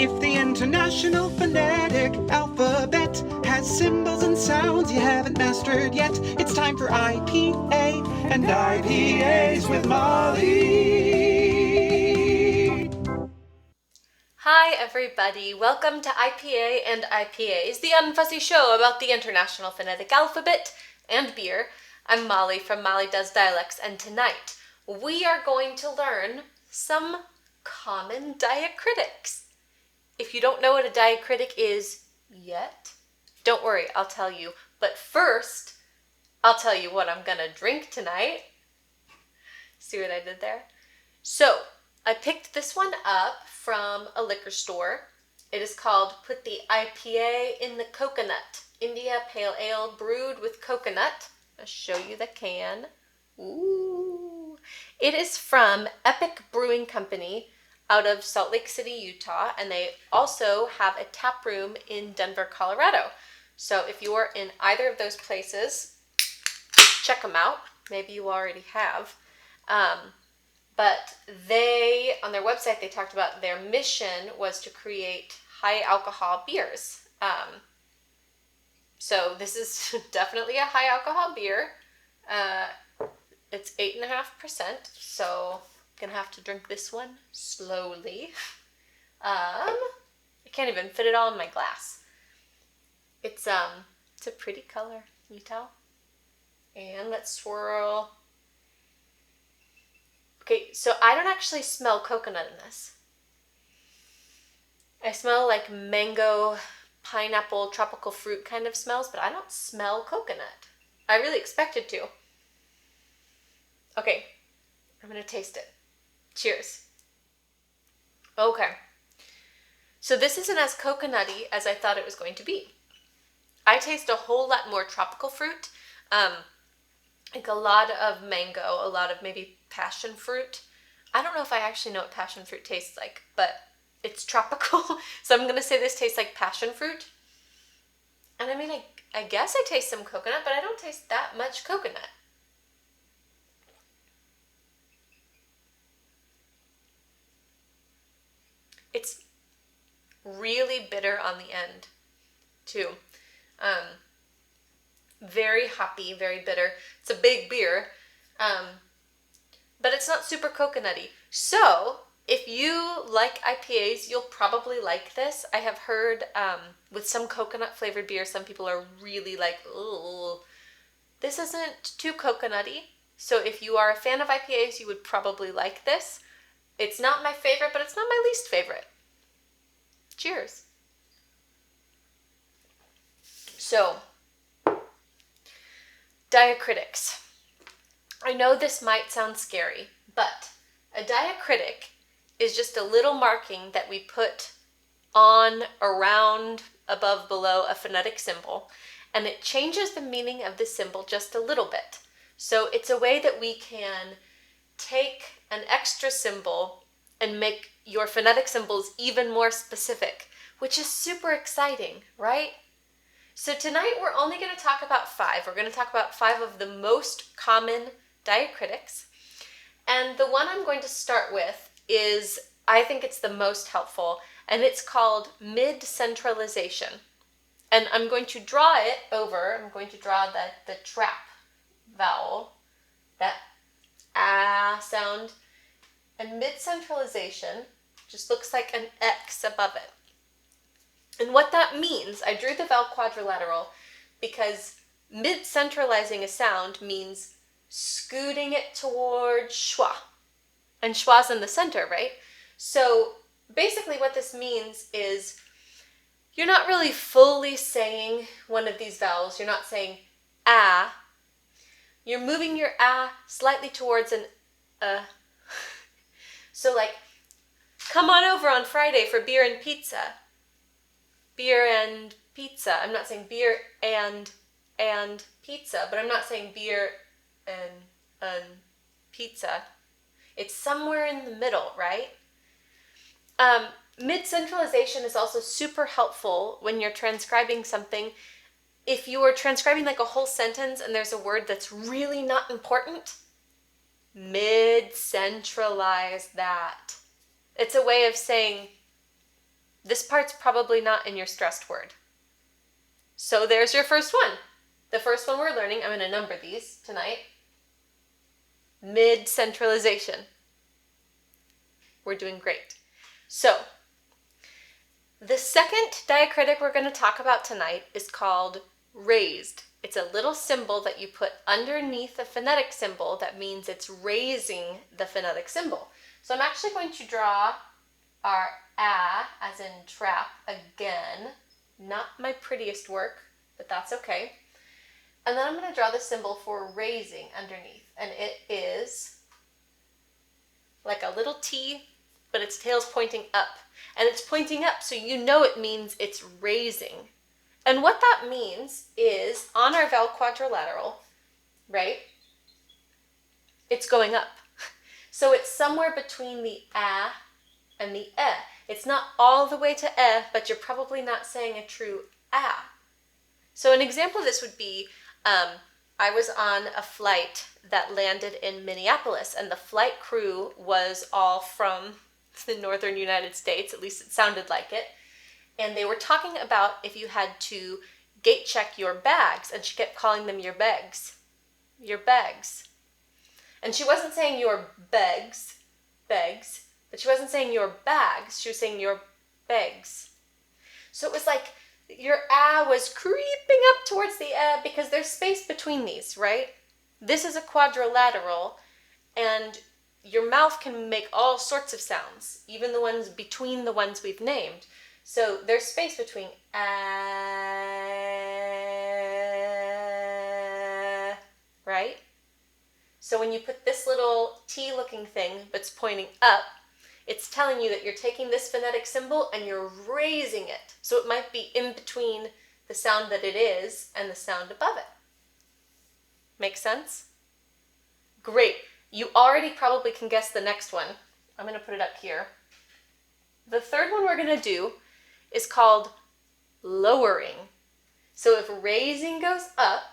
If the International Phonetic Alphabet has symbols and sounds you haven't mastered yet, it's time for IPA and IPAs with Molly. Hi everybody, welcome to IPA and IPAs, the unfussy show about the International Phonetic Alphabet and beer. I'm Molly from Molly Does Dialects, and tonight we are going to learn some common diacritics. If you don't know what a diacritic is yet, don't worry, I'll tell you. But first, I'll tell you what I'm gonna drink tonight. See what I did there? So, I picked this one up from a liquor store. It is called Put the IPA in the Coconut. India Pale Ale brewed with coconut. I'll show you the can. Ooh. It is from Epic Brewing Company out of Salt Lake City, Utah, and they also have a tap room in Denver, Colorado. So if you are in either of those places, check them out. Maybe you already have. But they, on their website, they talked about their mission was to create high alcohol beers. So this is definitely a high alcohol beer. It's 8.5%, so I'm gonna have to drink this one slowly. I can't even fit it all in my glass. It's a pretty color, can you tell? And let's swirl. Okay, so I don't actually smell coconut in this. I smell like mango, pineapple, tropical fruit kind of smells, but I don't smell coconut. I really expected to. Okay, I'm gonna taste it. Cheers. Okay. So this isn't as coconutty as I thought it was going to be. I taste a whole lot more tropical fruit, like a lot of mango, a lot of maybe passion fruit. I don't know if I actually know what passion fruit tastes like, but it's tropical, so I'm gonna say this tastes like passion fruit. And I mean, I guess I taste some coconut, but I don't taste that much coconut. It's really bitter on the end, too. Very hoppy, very bitter. It's a big beer, but it's not super coconutty. So, if you like IPAs, you'll probably like this. I have heard with some coconut flavored beer, some people are really like, oh, this isn't too coconutty. So if you are a fan of IPAs, you would probably like this. It's not my favorite, but it's not my least favorite. Cheers. So, diacritics. I know this might sound scary, but a diacritic is just a little marking that we put on, around, above, below a phonetic symbol, and it changes the meaning of the symbol just a little bit. So it's a way that we can take an extra symbol and make your phonetic symbols even more specific, which is super exciting, right? So tonight we're only going to talk about 5. We're going to talk about 5 of the most common diacritics. And the one I'm going to start with is, I think it's the most helpful, and it's called mid-centralization. And I'm going to draw it over, I'm going to draw the trap vowel, that ah sound. And mid-centralization just looks like an X above it. And what that means, I drew the vowel quadrilateral because mid-centralizing a sound means scooting it towards schwa. And schwa's in the center, right? So basically what this means is you're not really fully saying one of these vowels. You're not saying ah. You're moving your ah slightly towards an So like, come on over on Friday for beer and pizza. Beer and pizza. I'm not saying beer and pizza, but I'm not saying beer and pizza. It's somewhere in the middle, right? Mid-centralization is also super helpful when you're transcribing something. If you are transcribing like a whole sentence and there's a word that's really not important, mid-centralize that. It's a way of saying This part's probably not in your stressed word. So there's your first one. The first one we're learning, I'm going to number these tonight. Mid-centralization. We're doing great. So, the second diacritic we're going to talk about tonight is called raised. It's a little symbol that you put underneath a phonetic symbol that means it's raising the phonetic symbol. So I'm actually going to draw our a, as in trap, again. Not my prettiest work, but that's okay. And then I'm going to draw the symbol for raising underneath. And it is like a little T, but its tail's pointing up. And it's pointing up, so you know it means it's raising. And what that means is, on our vowel quadrilateral, right, it's going up. So it's somewhere between the a and the e. It's not all the way to e, but you're probably not saying a true a. So an example of this would be, I was on a flight that landed in Minneapolis, and the flight crew was all from the northern United States, at least it sounded like it. And they were talking about if you had to gate check your bags, and she kept calling them your bags. Your bags. And she wasn't saying your bags, but she wasn't saying your bags, she was saying your bags. So it was like your a was creeping up towards the e because there's space between these, right? This is a quadrilateral, and your mouth can make all sorts of sounds, even the ones between the ones we've named. So there's space between right? So when you put this little T-looking thing that's pointing up, it's telling you that you're taking this phonetic symbol and you're raising it. So it might be in between the sound that it is and the sound above it. Make sense? Great. You already probably can guess the next one. I'm going to put it up here. The third one we're going to do is called lowering. So if raising goes up,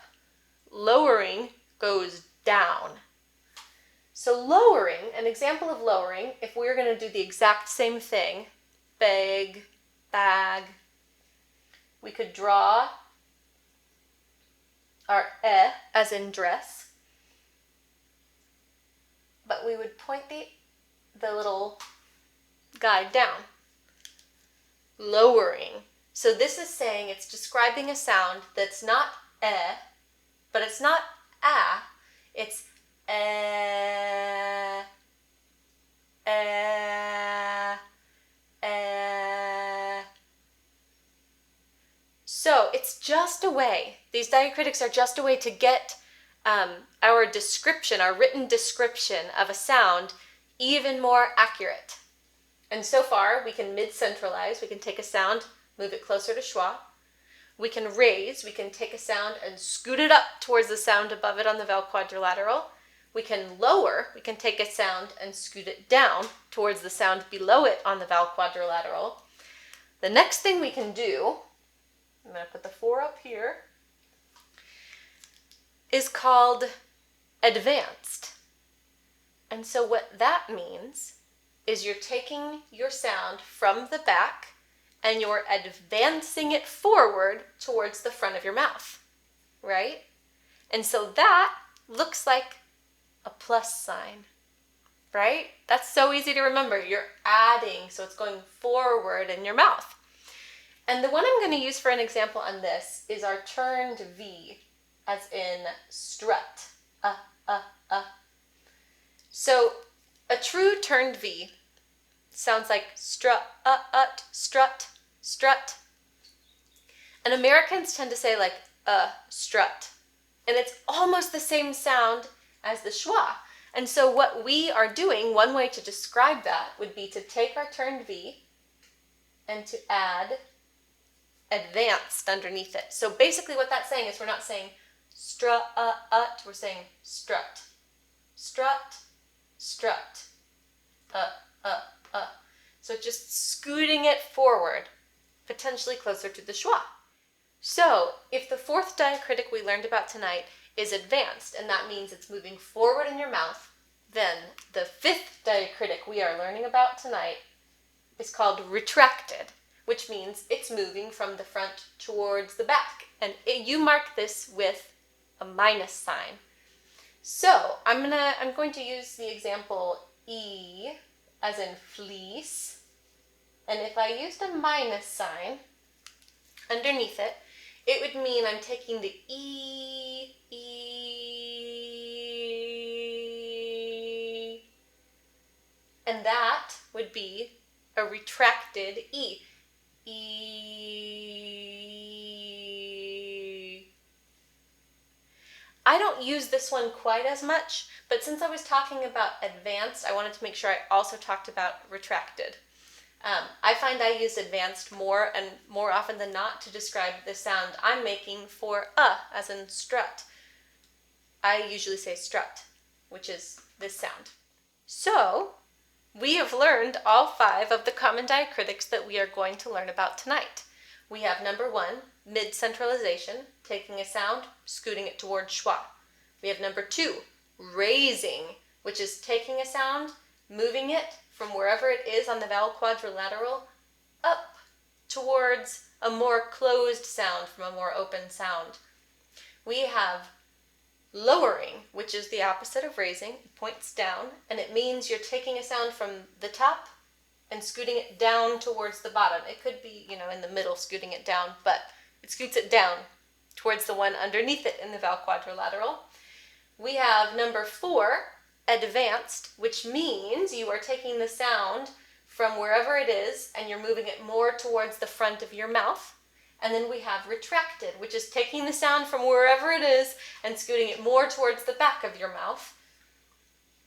lowering goes down. So lowering, an example of lowering, if we were going to do the exact same thing, bag, bag, we could draw our e as in dress, but we would point the little guy down. Lowering. So this is saying it's describing a sound that's not e, but it's not a, it's So it's just a way, these diacritics are just a way to get our description, our written description of a sound even more accurate. And so far, we can mid-centralize, we can take a sound, move it closer to schwa. We can raise, we can take a sound and scoot it up towards the sound above it on the vowel quadrilateral. We can lower, we can take a sound and scoot it down towards the sound below it on the vowel quadrilateral. The next thing we can do, I'm going to put the 4 up here, is called advanced. And so what that means is you're taking your sound from the back and you're advancing it forward towards the front of your mouth, right? And so that looks like a plus sign, right? That's so easy to remember. You're adding, so it's going forward in your mouth. And the one I'm going to use for an example on this is our turned V, as in strut, So a true turned V sounds like strut, strut, strut. And Americans tend to say like strut. And it's almost the same sound as the schwa. And so what we are doing, one way to describe that would be to take our turned V and to add advanced underneath it. So basically what that's saying is we're not saying strut, we're saying strut, strut, strut, So just scooting it forward, potentially closer to the schwa. So if the fourth diacritic we learned about tonight is advanced, and that means it's moving forward in your mouth, then the fifth diacritic we are learning about tonight is called retracted. which means it's moving from the front towards the back. And you mark this with a minus sign. So I'm going to use the example E as in fleece. And if I used a minus sign underneath it, it would mean I'm taking the E, and that would be a retracted E. I don't use this one quite as much, but since I was talking about advanced, I wanted to make sure I also talked about retracted. I find I use advanced more and more often than not to describe the sound I'm making for as in strut. I usually say strut, which is this sound. So, we have learned all 5 of the common diacritics that we are going to learn about tonight. We have number 1, mid-centralization, taking a sound, scooting it towards schwa. We have number 2, raising, which is taking a sound, moving it from wherever it is on the vowel quadrilateral up towards a more closed sound from a more open sound. We have lowering, which is the opposite of raising. It points down, and it means you're taking a sound from the top and scooting it down towards the bottom. It could be, in the middle, scooting it down, but it scoots it down towards the one underneath it in the vowel quadrilateral. We have number 4, advanced, which means you are taking the sound from wherever it is and you're moving it more towards the front of your mouth. And then we have retracted, which is taking the sound from wherever it is and scooting it more towards the back of your mouth.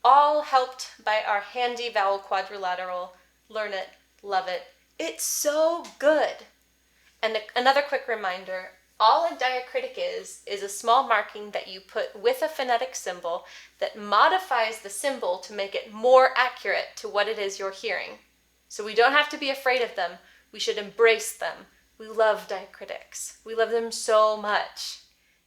All helped by our handy vowel quadrilateral. Learn it, love it. It's so good. And another quick reminder, all a diacritic is a small marking that you put with a phonetic symbol that modifies the symbol to make it more accurate to what it is you're hearing. So we don't have to be afraid of them. We should embrace them. We love diacritics. We love them so much.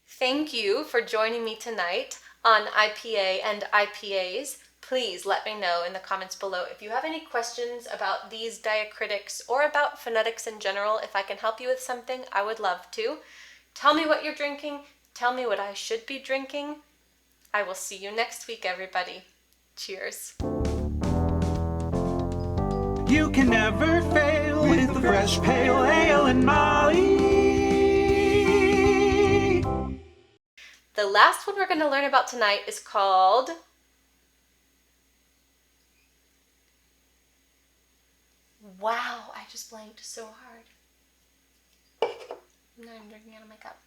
Thank you for joining me tonight on IPA and IPAs. Please let me know in the comments below if you have any questions about these diacritics or about phonetics in general. If I can help you with something, I would love to. Tell me what you're drinking. Tell me what I should be drinking. I will see you next week, everybody. Cheers. You can never fail with the fresh pale ale and Molly. The last one we're going to learn about tonight is called Wow, I just blanked so hard. Now I'm drinking out of my cup.